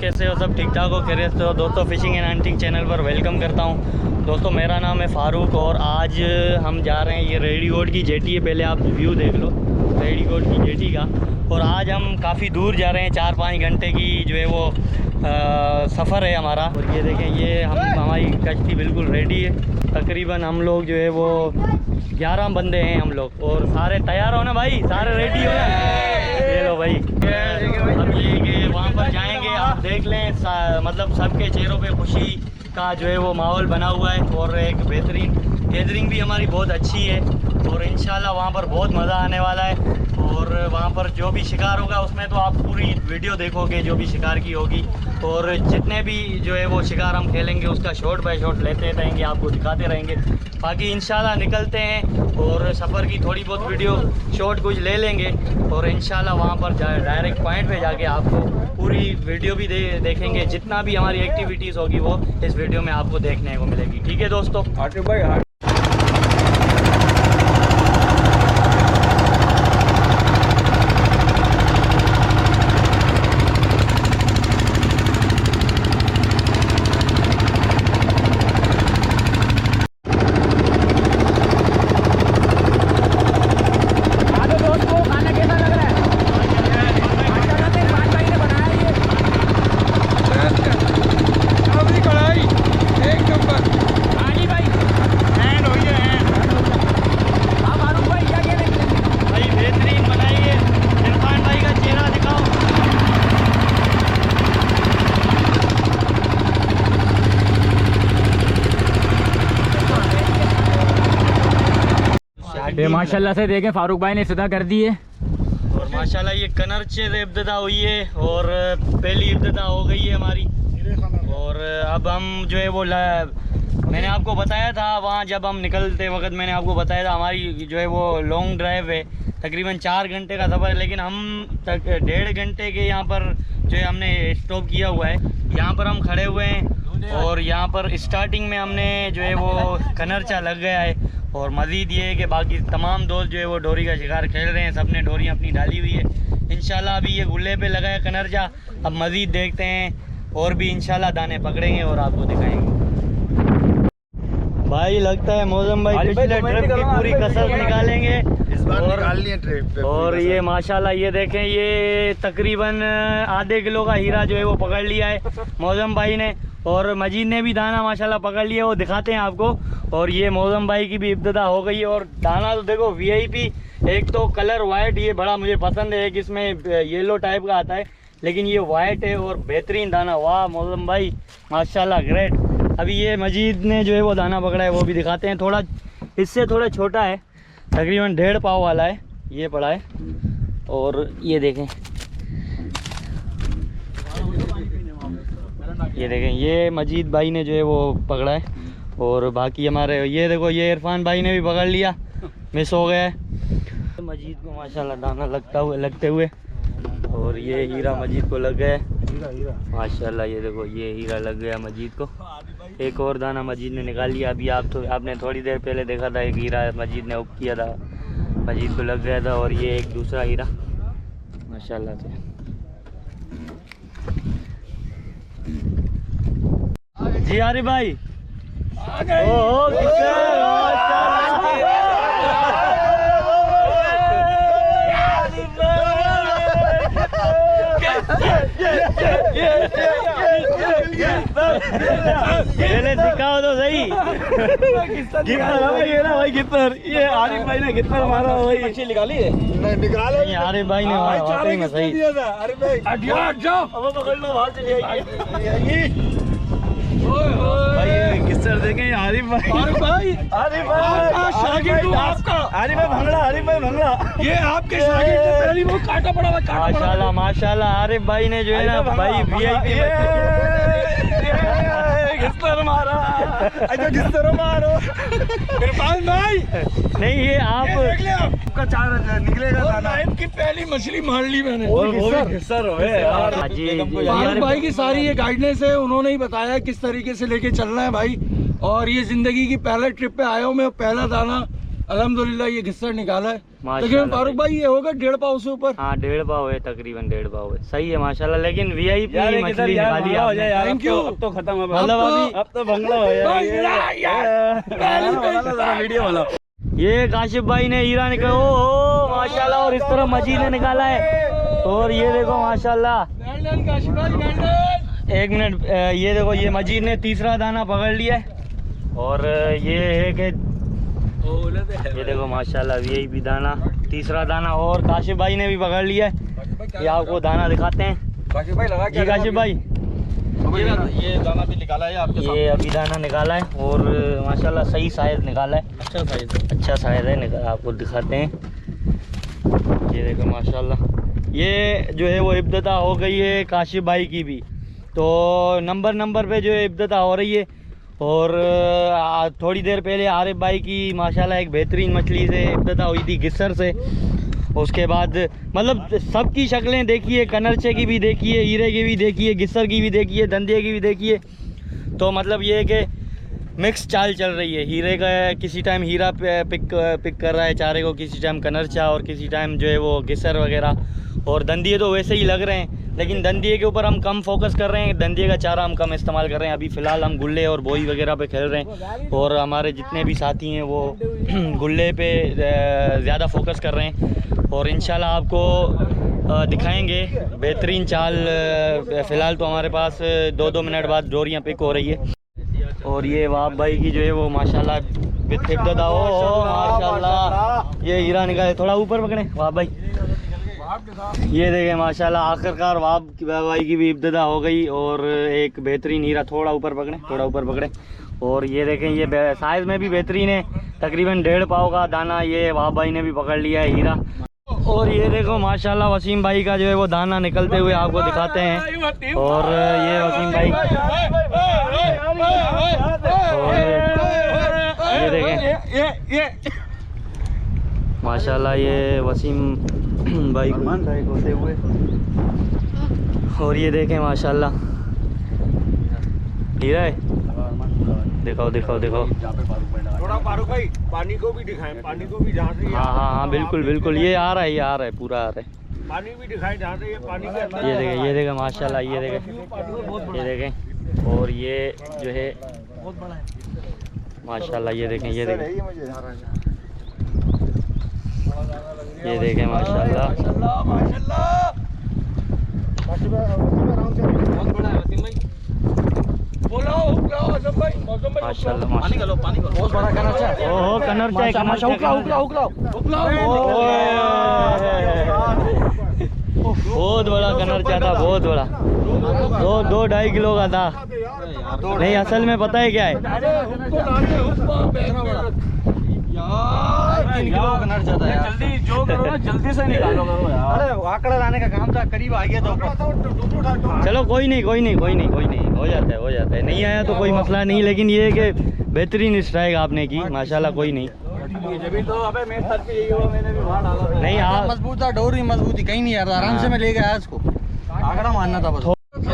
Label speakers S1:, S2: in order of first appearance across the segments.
S1: कैसे हो? सब ठीक ठाक हो, खैरियत से हो? दोस्तों फिशिंग एंड हंटिंग चैनल पर वेलकम करता हूं। दोस्तों मेरा नाम है फ़ारूक और आज हम जा रहे हैं, ये रेडीकोट की जेटी है, पहले आप व्यू देख लो रेडीकोट की जेटी का। और आज हम काफ़ी दूर जा रहे हैं, 4-5 घंटे की जो है वो सफ़र है हमारा। और ये देखें, ये हमारी कश्ती बिल्कुल रेडी है। तकरीबन हम लोग जो है वो 11 बंदे हैं हम लोग, और सारे तैयार हो ना भाई? सारे रेडी हो ना? ये लो भाई, अब ये वहाँ पर जाएंगे, आप देख लें मतलब सबके चेहरों पे खुशी का जो है वो माहौल बना हुआ है। और एक बेहतरीन गैदरिंग भी हमारी बहुत अच्छी है और इंशाल्लाह वहाँ पर बहुत मज़ा आने वाला है। और वहाँ पर जो भी शिकार होगा उसमें तो आप पूरी वीडियो देखोगे जो भी शिकार की होगी, और जितने भी जो है वो शिकार हम खेलेंगे उसका शॉट बाय शॉट लेते रहेंगे, आपको दिखाते रहेंगे। बाकी इंशाल्लाह निकलते हैं और सफ़र की थोड़ी बहुत वीडियो शॉट कुछ ले लेंगे, और इंशाल्लाह वहाँ पर डायरेक्ट पॉइंट पे जाके आपको पूरी वीडियो भी देखेंगे। जितना भी हमारी एक्टिविटीज़ होगी वो इस वीडियो में आपको देखने को मिलेगी। ठीक है दोस्तों?
S2: ये माशाल्लाह से देखें फारूक भाई ने सीधा कर दी है।
S1: और माशाल्लाह ये कनरचे से इब्तिदा हुई है और पहली इब्तिदा हो गई है हमारी। और अब हम जो है वो मैंने आपको बताया था वहाँ जब हम निकलते वक्त, मैंने आपको बताया था हमारी जो है वो लॉन्ग ड्राइव है, तकरीबन 4 घंटे का सफ़र है, लेकिन हम तक 1.5 घंटे के यहाँ पर जो है हमने स्टॉप किया हुआ है। यहाँ पर हम खड़े हुए हैं और यहाँ पर स्टार्टिंग में हमने जो है वो कनरचा लग गया है। और मज़ीद ये है कि बाकी तमाम दोस्त जो है वो डोरी का शिकार खेल रहे हैं, सब ने डोरियाँ अपनी डाली हुई है। इंशाल्लाह अभी ये गुल्ले पे लगा है कनरचा, अब मज़ीद देखते हैं और भी इंशाल्लाह दाने पकड़ेंगे और आपको दिखाएंगे। भाई लगता है मौसम भाई पिछले ट्रिप की पूरी कसर निकालेंगे
S3: इस बार, निकालनी है ट्रिप पे।
S1: और ये माशाल्लाह ये देखें, ये तकरीबन आधे किलो का हीरा जो है वो पकड़ लिया है मौसम भाई ने, और मजीद ने भी दाना माशाल्लाह पकड़ लिया, वो दिखाते हैं आपको। और ये मौसम भाई की भी इब्तिदा हो गई है। और दाना तो देखो वीआईपी, एक तो कलर वाइट, ये बड़ा मुझे पसंद है, एक इसमें येलो टाइप का आता है, लेकिन ये वाइट है और बेहतरीन दाना। वाह मौसम भाई माशाल्लाह ग्रेट। अभी ये मजीद ने जो है वो दाना पकड़ा है, वो भी दिखाते हैं। थोड़ा इससे थोड़ा छोटा है, तकरीबन 1.5 पाव वाला है ये पड़ा है। और ये देखें, ये देखें, ये मजीद भाई ने जो है वो पकड़ा है। और बाकी हमारे ये देखो, ये इरफान भाई ने भी पकड़ लिया, मिस हो गया है। मजीद को माशाल्लाह दाना लगते हुए, और ये हीरा मजीद को लग गया है माशाल्लाह। ये देखो, ये हीरा लग गया मजीद को। एक और दाना मजीद ने निकाल लिया। अभी आपने थोड़ी देर पहले देखा था एक हीरा मजीद ने हुक किया था, मजीद को लग गया था। और ये एक दूसरा हीरा माशाल्लाह से। जी आरिफ भाई, पहले दिखाओ तो सही। भाई गिफ्टर, ये आरिफ भाई ने गिफ्टर मारा भाई। मछली निकाली है? नहीं निकाले, आरिफ भाई ने वाकई में सही। आरिफ भाई अब पकड़ लो, बाहर चली आएगी भाई। गिफ्टर देखें आरिफ भाई, आरिफ भाई शागिर्द हूं आपका। आरिफ भाई भंगड़ा, आरिफ भाई भंगड़ा, ये आपके शागिर्द से पहले वो काटा पड़ा हुआ। माशाल्लाह माशाल्लाह, आरिफ भाई ने जो है ना भाई वीआईपी गिफ्टर मारा। अच्छा गिफ्टर मारो इरफान भाई। नहीं, ये आपका 4 निकलेगा दाना। की पहली मछली मार ली मैंने।
S2: फारूक भाई की सारी ये गाइडेंस है, उन्होंने ही बताया किस तरीके से लेके चलना है भाई। और ये जिंदगी की पहले ट्रिप पे आया हूँ मैं, पहला दाना अल्हम्दुलिल्लाह ये घिस्सर निकाला है।
S1: माशाल्लाह
S2: लेकिन फारूक भाई ये होगा 1.5 पाव से ऊपर।
S1: हाँ 1.5 पाव है, तकरीबन 1.5 पाव है। सही है माशाल्लाह। लेकिन वीआईपी मछली निकाली आपने।
S2: Thank you.
S3: अब तो खत्म है,
S1: मतलब अभी
S3: अब तो बंगला हो जाएगा। वीडियो बनाओ।
S1: ये काशिफ भाई ने हीरा निकाला, ओ माशाल्लाह। और इस तरह मजीद ने निकाला है। और ये देखो माशाल्लाह, एक मिनट, ये देखो ये मजीद ने तीसरा दाना पकड़ लिया है। और ये है कि ये देखो माशाल्लाह वीआईपी दाना, तीसरा दाना। और काशिफ भाई ने भी पकड़ लिया है। ये आपको दाना दिखाते हैं जी काशिफ भाई।
S3: ये दाना भी निकाला है आपके
S1: ये अभी दाना निकाला है और माशाल्लाह सही साइज निकाला है,
S3: अच्छा साइज।
S1: अच्छा साइज है। आपको दिखाते हैं, ये देखो माशाल्लाह। ये जो है वो इब्तिदा हो गई है काशिफ भाई की भी। तो नंबर पे जो है इब्तिदा हो रही है। और थोड़ी देर पहले आरिफ भाई की माशाल्लाह एक बेहतरीन मछली से इब्तिदा हुई थी, गिस्सर से। उसके बाद मतलब सबकी शक्लें देखिए, कनरचे की भी देखिए, हीरे की भी देखिए, गिस्सर की भी देखिए, धंधे की भी देखिए। तो मतलब ये है कि मिक्स चाल चल रही है। हीरे का किसी टाइम हीरा पिक कर रहा है चारे को, किसी टाइम कनरचा, और किसी टाइम जो है वो गिस्सर वगैरह। और धंधिए तो वैसे ही लग रहे हैं, लेकिन धंधिए के ऊपर हम कम फोकस कर रहे हैं। धंधिए का चारा हम कम इस्तेमाल कर रहे हैं। अभी फ़िलहाल हम गुल्ले और बोई वगैरह पे खेल रहे हैं। और हमारे जितने भी साथी हैं वो गुल्ले पे ज़्यादा फोकस कर रहे हैं। और इंशाल्लाह आपको दिखाएंगे बेहतरीन चाल। फ़िलहाल तो हमारे पास 2-2 मिनट बाद डोरियाँ पिक हो रही है। और ये वाब भाई की जो है वो माशाल्लाह इब्तिदा हो माशाल्लाह। ये हीरा निकाले, थोड़ा ऊपर पकड़े वाब भाई। ये देखें माशाल्लाह, आखिरकार वाब भाई की भी इब्तिदा हो गई। और एक बेहतरीन हीरा, थोड़ा ऊपर पकड़े, थोड़ा ऊपर पकड़े। और ये देखें ये साइज़ में भी बेहतरीन है, तकरीबन 1.5 पाव का दाना ये वाब भाई ने भी पकड़ लिया है हीरा। और ये देखो माशाल्लाह वसीम भाई का जो है वो दाना निकलते हुए आपको दिखाते हैं। और ये वसीम भाई, और ये देखें माशाल्लाह ये वसीम भाई को होते हुए। और ये देखें माशाल्लाह हीरा है। दिखाओ दिखाओ दिखाओ।
S3: थोड़ा फारूक भाई पानी को भी दिखाएं, पानी को भी जहाँ से।
S1: हाँ बिल्कुल बिल्कुल, ये आ रहा है, ये आ रहा है, पूरा आ रहा है।
S3: पानी भी दिखाएं जहाँ से ये पानी के अंदर।
S1: ये देखें माशाल्लाह, ये देखें, ये देखें। और ये जो है माशाल्लाह, ये देखें, ये देखें, ये देखें माशाल्लाह। माशाल्लाह
S3: बहुत बड़ा कनरचा।
S1: ओहो कनरचा है, कनरचा, बहुत बड़ा कनरचा था, बहुत बड़ा। 2-2.5 किलो का था। नहीं असल में पता है क्या है,
S3: 3 किलो कनरचा था यार। जल्दी जो करो ना, जल्दी से निकालो यार। अरे आंकड़ा लाने का काम था, करीब आ गया था।
S1: चलो कोई नहीं, हो जाता है, नहीं आया तो कोई मसला नहीं। लेकिन ये है कि बेहतरीन स्ट्राइक आपने की माशाल्लाह। कोई नहीं,
S3: जब तो अबे मेरे साथ भी यही हुआ, मैंने भी वहां डाला।
S1: नहीं
S3: मजबूत था, डोरी मजबूत थी, कहीं नहीं यार, आराम से मैं ले गया इसको, आंकड़ा मारना था बस।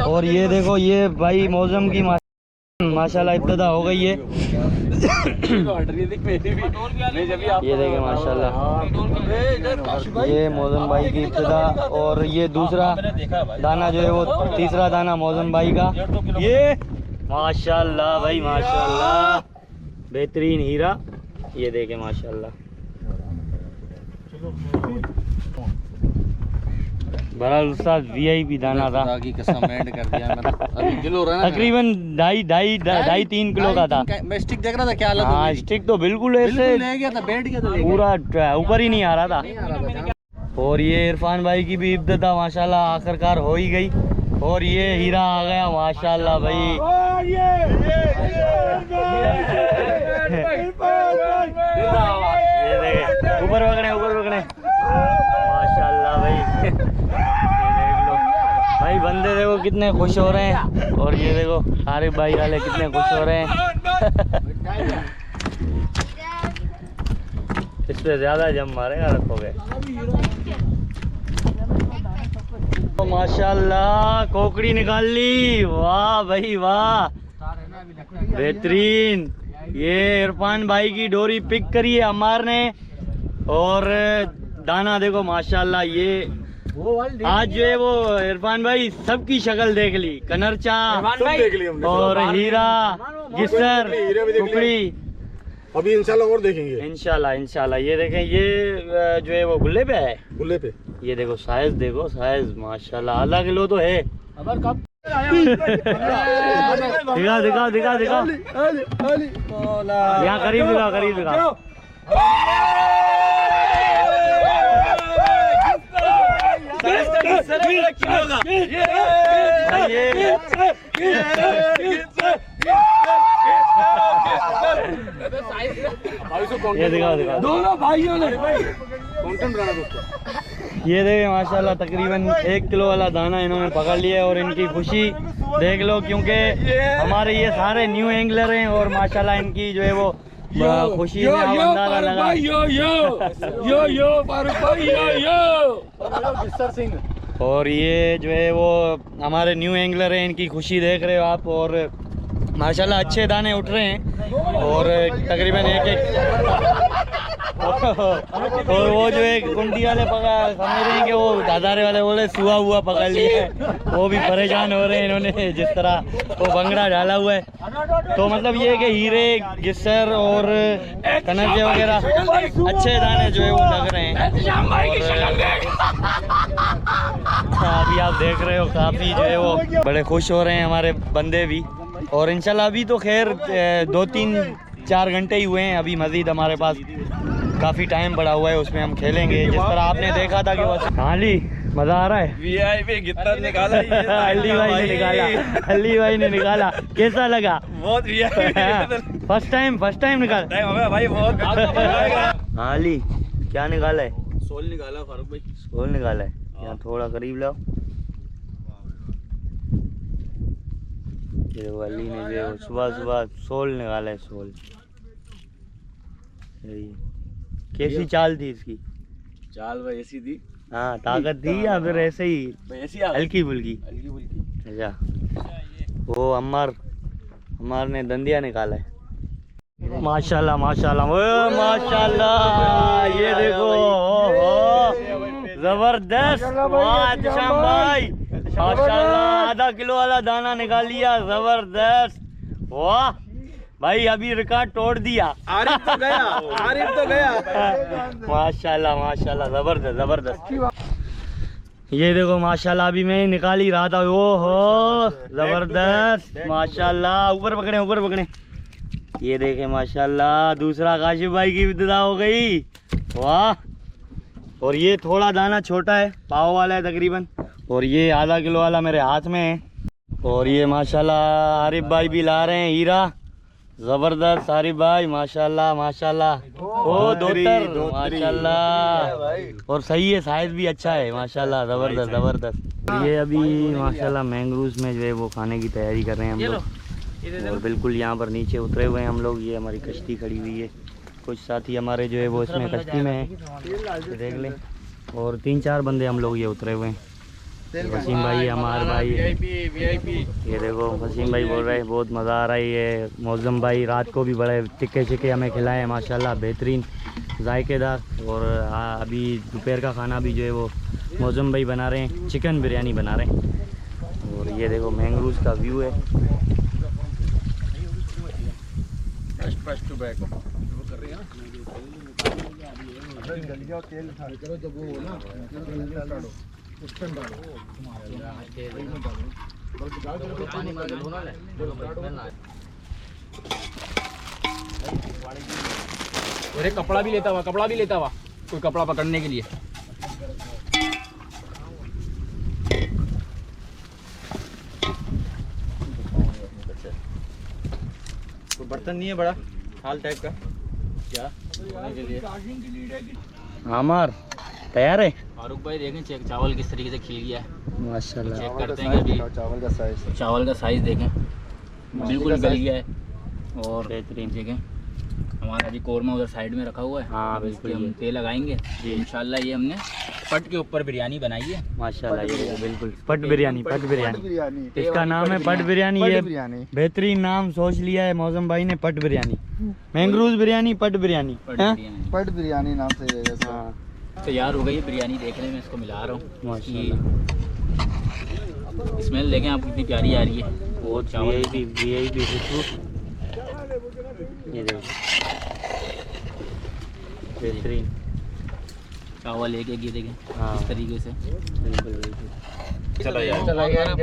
S1: और ये देखो ये भाई मौसम की माशाल्लाह इब्तिदा हो गई है। ये देखें माशाल्लाह, ये मौजम भाई की इब्तिदा। और ये दूसरा दाना जो है वो तीसरा दाना मौजम भाई का। ये माशाल्लाह भाई माशाल्लाह, बेहतरीन हीरा। ये देखें माशाल्लाह, बहरहाल उस्ताद वीआईपी दाना था।
S3: की कसम एंड कर दिया मैंने। अभी किलो रहा ना,
S1: तकरीबन 2.5-3 किलो का था।
S3: मैं स्टिक देख रहा था, क्या हालत
S1: हाँ स्टिक तो बिल्कुल ऐसे
S3: ले गया था, बैठ गया था,
S1: पूरा ऊपर ही नहीं आ रहा था। और ये इरफान भाई की भी इब्तिदा माशाल्लाह आखिरकार हो ही गई। और ये हीरा आ गया माशाल्लाह भाई। ये देखे, ऊपर पकड़े माशाल्लाह भाई। ये देख लो भाई, बंदे देखो कितने खुश हो रहे हैं। और ये देखो आरिफ भाई वाले कितने खुश हो रहे हैं। इस पे ज्यादा जम मारेगा, रखोगे। तो माशाल्लाह कोकड़ी निकाल ली, वाह भाई वाह, बेहतरीन। ये इरफान भाई की डोरी पिक करी है अम्मार ने, और दाना देखो माशाल्लाह। ये आज जो है वो इरफान भाई सबकी शक्ल देख ली, कनरचा और हीरा, गिस्सर, कुकड़ी,
S2: अभी इंशाल्लाह और देखेंगे।
S1: इंशाल्लाह इंशाल्लाह। ये देखें, ये जो है वो गुल्ले पे है,
S2: गुल्ले पे।
S1: ये देखो साइज, देखो साइज माशाल्लाह, आधा किलो तो है। दिखा दिखा दिखा दिखा, यहाँ करीब दिखा, करीब दिखा। ये दिखा दिखा,
S2: दोनों भाइयों ने
S1: ये देखे माशाल्लाह तकरीबन 1 किलो वाला दाना इन्होंने पकड़ लिया है, और इनकी खुशी देख लो, क्योंकि हमारे ये सारे न्यू एंगलर हैं, और माशाल्लाह इनकी जो है वो खुशी में अब अंदाजा लगा।
S2: यो फारूक भाई, यो सिंह।
S1: और ये जो है वो हमारे न्यू एंगलर हैं, इनकी खुशी देख रहे हो आप, और माशाल्लाह अच्छे दाने उठ रहे हैं, और तकरीबन एक और वो जो एक कुंडी वाले पकड़ समझ रहे हैं कि वो दादारे वाले बोले सुआ हुआ पकड़ लिए है, वो भी परेशान हो रहे हैं इन्होंने, जिस तरह वो भंगड़ा डाला हुआ है। तो मतलब ये कि हीरे, गिस्सर और कनरजे वगैरह अच्छे दाने जो है वो लग रहे हैं। और अभी आप देख रहे हो काफ़ी जो है वो बड़े खुश हो रहे हैं हमारे बंदे भी, और इंशाल्लाह अभी तो खैर 2-3-4 घंटे ही हुए हैं, अभी मज़ीद हमारे पास काफ़ी टाइम पड़ा हुआ है, उसमें हम खेलेंगे। जिस तरह आपने देखा था कि बस हाँ ली मज़ा आ रहा है।
S3: वीआईपी गिफ्टर निकाला,
S1: अली भाई ने निकाला, अली भाई ने निकाला, कैसा लगा?
S3: बहुत वीआईपी
S1: फर्स्ट टाइम निकाला
S3: भाई, बहुत।
S1: हाँ अली क्या निकाला है?
S3: सोल निकाला फारूक भाई,
S1: सोल निकाला है। यहाँ थोड़ा करीब लाओ। ये अली ने जो सुबह सुबह सोल निकाला है, सोल। कैसी चाल थी इसकी?
S3: चाल भाई ऐसी थी,
S1: हाँ ताकत थी या फिर ऐसे ही
S3: ऐसी
S1: हल्की फुल्की? अच्छा, वो अम्मार ने दंदिया निकाला है। माशाल्लाह माशाल्लाह, ओ माशाल्लाह, ये देखो जबरदस्त शाम भाई, माशाल्लाह आधा किलो वाला दाना निकाल लिया, जबरदस्त। वाह भाई, अभी रिकॉर्ड तोड़ दिया।
S3: आरिफ तो गया
S1: माशाल्लाह माशाल्लाह, जबरदस्त जबरदस्त। ये देखो माशाल्लाह, अभी मैं निकाल ही रहा था। ओ हो जबरदस्त माशाल्लाह, ऊपर पकड़े। ये देखे माशाल्लाह, दूसरा काशिफ भाई की विदा हो गई। वाह। और ये थोड़ा दाना छोटा है, पाव वाला है तकरीबन, और ये आधा किलो वाला मेरे हाथ में है। और ये माशाल्लाह आरिफ भाई भी ला रहे हैं हीरा, जबरदस्त आरिफ भाई माशाल्लाह माशाल्लाह। ओ दोतर माशाल्लाह, और सही है, साइज भी अच्छा है माशाल्लाह, जबरदस्त जबरदस्त। ये अभी माशाल्लाह मैंग्रोव्स में जो है वो खाने की तैयारी कर रहे हैं हम लोग, और बिल्कुल यहाँ पर नीचे उतरे हुए हैं हम लोग। ये हमारी कश्ती खड़ी हुई है, कुछ साथी हमारे जो है वो इसमें कश्ती में है, देख लें। और 3-4 बंदे हम लोग ये उतरे हुए हैं। वसीम भाई, अमार भाई, ये देखो वसीम भाई बोल रहे हैं बहुत मज़ा आ रहा है। ये मौज़म भाई रात को भी बड़े टिक्के हमें खिलाए हैं माशाल्लाह, बेहतरीन जायकेदार। और अभी दोपहर का खाना भी जो है वो मौज़म भाई बना रहे हैं, चिकन बिरयानी बना रहे हैं। और ये देखो मैंग्रोव्स का व्यू है।
S3: अरे कपड़ा भी लेता हुआ कोई कपड़ा पकड़ने के लिए। कोई बर्तन नहीं है बड़ा थाल टाइप का क्या के लिए?
S1: हमार तैयार है
S3: फारूक भाई, देखें चेक चावल किस तरीके से खिल गया है
S1: माशाल्लाह।
S3: चेक करते हैं अभी चावल का साइज देखें, बिल्कुल गल गया है। और
S1: बेहतरीन
S3: देखें, हमारा अभी कोरमा उधर साइड में रखा हुआ है।
S1: हाँ बिल्कुल,
S3: हम तेल लगाएंगे इंशाल्लाह। ये हमने पट के ऊपर बिरयानी बनाई है
S1: माशाल्लाह, ये देखो बिल्कुल पट बिरयानी, पट बिरयानी इसका नाम है, पट बिरयानी। ये बेहतरीन नाम सोच लिया है मौसम भाई ने, पट बिरयानी, मैंगरूज बिरयानी, पट बिरयानी,
S2: पट बिरयानी नाम से रहेगा।
S1: हाँ
S3: तैयार हो गई है बिरयानी, देखने में इसको मिला रहा हूँ।
S1: माशाल्लाह,
S3: स्मेल देखें आप कितनी प्यारी आ रही है।
S1: बहुत वीआईपी खुशबू। ये देखो बेहतरीन
S3: चावल एक ये देखें।
S1: हाँ
S3: इस तरीके से
S1: बिल्कुल बिल्कुल।
S2: चला यार,
S3: आप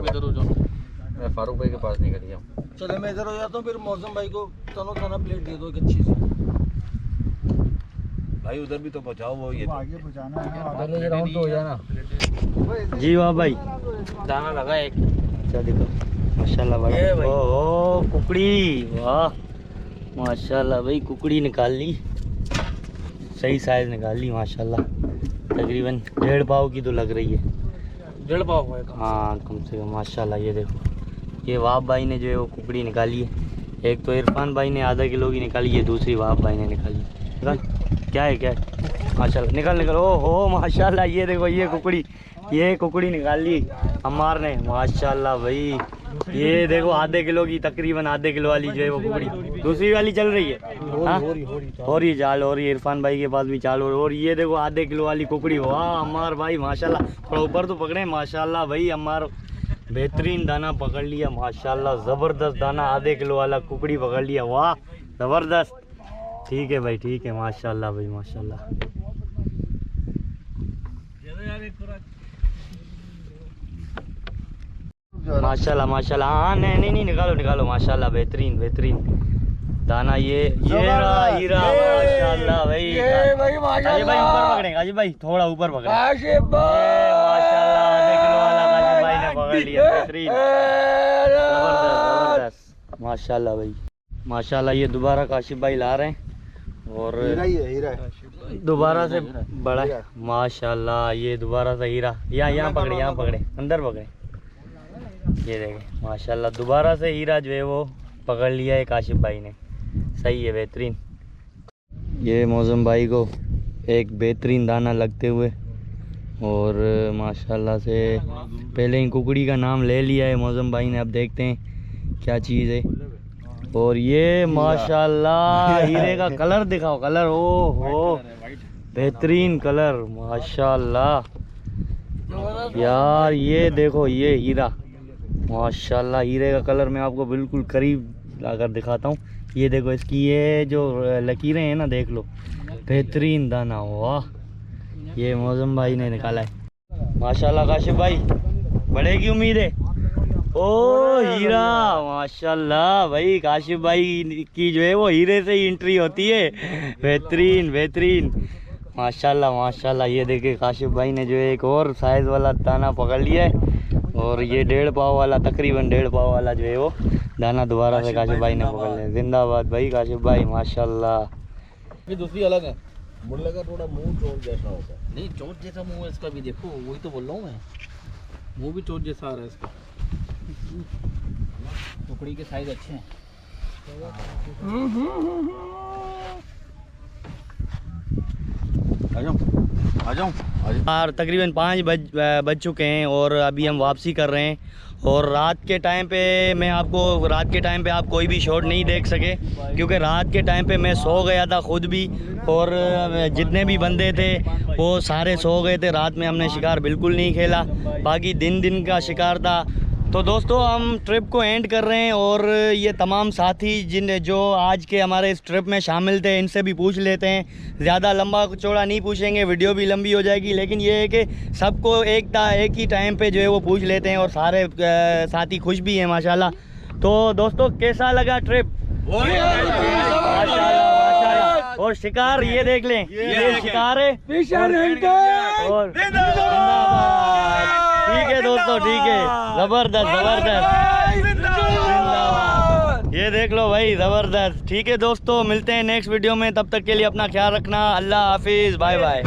S3: इधर हो जाओ।
S2: मैं फारूक भाई के पास निकल गया हूँ। चले मैं इधर हो जाता हूँ, फिर मौसम भाई को तनो खाना प्लेट दे दो एक अच्छी सी। भाई उधर भी तो पहुँचाओ, वो ये आगे पहुँचाना है, राउंड तो हो जाना।
S1: जी वाह भाई,
S3: दाना लगा एक।
S1: अच्छा देखो माशाल्लाह भाई, ओ कुकड़ी, वाह माशाल्लाह भाई, कुकड़ी निकाल ली, सही साइज निकाल ली माशाल्लाह। तकरीबन 1.5 पाव की तो लग रही है।
S3: 1.5 पाव है।
S1: हाँ कम से कम माशाल्लाह। ये देखो, ये वाप भाई ने जो है वो कुकड़ी निकाली है। एक तो इरफान भाई ने आधा किलो की निकाली है, दूसरी वाप भाई ने निकाली। निकाल, क्या है क्या है, माशाल्लाह निकल निकल, ओ हो माशाल्लाह। ये देखो ये कुकड़ी निकाल ली अम्मार ने माशाल्लाह भाई। ये देखो आधे किलो की, तकरीबन आधे किलो वाली जो है वो कुकड़ी, दूसरी वाली चल रही है। हाँ हो रही चाल, हो रही है, इरफान भाई के पास भी चाल हो रही है। और ये देखो आधे किलो वाली कुकड़ी, वाह अम्मार भाई माशाल्लाह। थोड़ा ऊपर तो पकड़े माशाल्लाह भाई, अम्मार बेहतरीन दाना पकड़ लिया माशाल्लाह, ज़बरदस्त दाना, आधे किलो वाला कुकड़ी पकड़ लिया, वाह ज़बरदस्त। ठीक है भाई, ठीक है माशाल्लाह भाई माशाल्लाह। माशाल्लाह माशाल्लाह, हाँ नहीं निकालो निकालो माशाल्लाह, बेहतरीन बेहतरीन दाना। ये रहा हीरा माशाल्लाह भाई। अजय भाई ऊपर पकड़ेंगे, अजय भाई थोड़ा ऊपर पकड़े माशाल्लाह, आधे किलो वाला काशिफ भाई ने पकड़ लिया, बेहतरीन जबरदस्त माशाल्लाह भाई माशाल्लाह। ये दोबारा काशिफ भाई ला रहे हैं और
S2: हीरा
S1: दोबारा से बड़ा है माशाल्लाह। ये दोबारा से हीरा, यहाँ पकड़े, यहाँ पकड़े, अंदर पकड़े। ये देखें माशाल्लाह, दोबारा से हीरा जो है वो पकड़ लिया है काशिफ भाई ने, सही है बेहतरीन। ये मौसम भाई को एक बेहतरीन दाना लगते हुए, और माशाल्लाह से पहले ही कुकड़ी का नाम ले लिया है मौसम भाई ने। अब देखते हैं क्या चीज़ है। और ये माशाल्लाह हीरे का कलर दिखाओ, कलर, ओ हो बेहतरीन कलर माशाल्लाह यार। ये देखो ये हीरा माशाल्लाह, हीरे का कलर मैं आपको बिल्कुल करीब लाकर दिखाता हूँ। ये देखो इसकी ये जो लकीरें हैं ना, देख लो, बेहतरीन दाना, वाह। ये मौसम भाई ने निकाला है माशाल्लाह। काशिफ भाई बड़े की उम्मीद है, ओ हीरा माशाल्लाह भाई। काशिफ भाई की जो है वो हीरे से ही एंट्री होती है, बेहतरीन बेहतरीन माशाल्लाह माशाल्लाह। ये देखिए काशिफ भाई ने जो है एक और साइज़ वाला दाना पकड़ लिया है, और ये 1.5 पाव वाला, तकरीबन 1.5 पाव वाला जो है वो दाना दोबारा से काशिफ भाई ने पकड़ लिया। जिंदाबाद भाई काशिफ भाई माशाल्लाह।
S2: ये दूसरी अलग है, मुर्ले का थोड़ा मुंह चोट जैसा होता है।
S3: नहीं चोट जैसा मुंह है इसका भी, देखो वही तो बोल रहा हूँ मैं, मुंह भी चोट जैसा आ रहा है इसका। टुकड़ी के साइज अच्छे हैं।
S2: आ जाऊं
S1: यार तकरीबन 5 बज चुके हैं, और अभी हम वापसी कर रहे हैं। और रात के टाइम पे आप कोई भी शॉट नहीं देख सके, क्योंकि रात के टाइम पे मैं सो गया था खुद भी, और जितने भी बंदे थे वो सारे सो गए थे। रात में हमने शिकार बिल्कुल नहीं खेला, बाकी दिन का शिकार था। तो दोस्तों हम ट्रिप को एंड कर रहे हैं, और ये तमाम साथी जो आज के हमारे इस ट्रिप में शामिल थे, इनसे भी पूछ लेते हैं। ज़्यादा लंबा चौड़ा नहीं पूछेंगे, वीडियो भी लंबी हो जाएगी, लेकिन ये है कि सबको एक ही टाइम पे जो है वो पूछ लेते हैं, और सारे साथी खुश भी हैं माशाल्लाह। तो दोस्तों कैसा लगा ट्रिप? माशाल्लाह। और शिकार ये देख लें, ये शिकार है, और ठीक है दोस्तों, ठीक है, ज़बरदस्त ज़बरदस्त, ये देख लो भाई, ज़बरदस्त। ठीक है दोस्तों, मिलते हैं नेक्स्ट वीडियो में, तब तक के लिए अपना ख्याल रखना। अल्लाह हाफिज़, बाय बाय।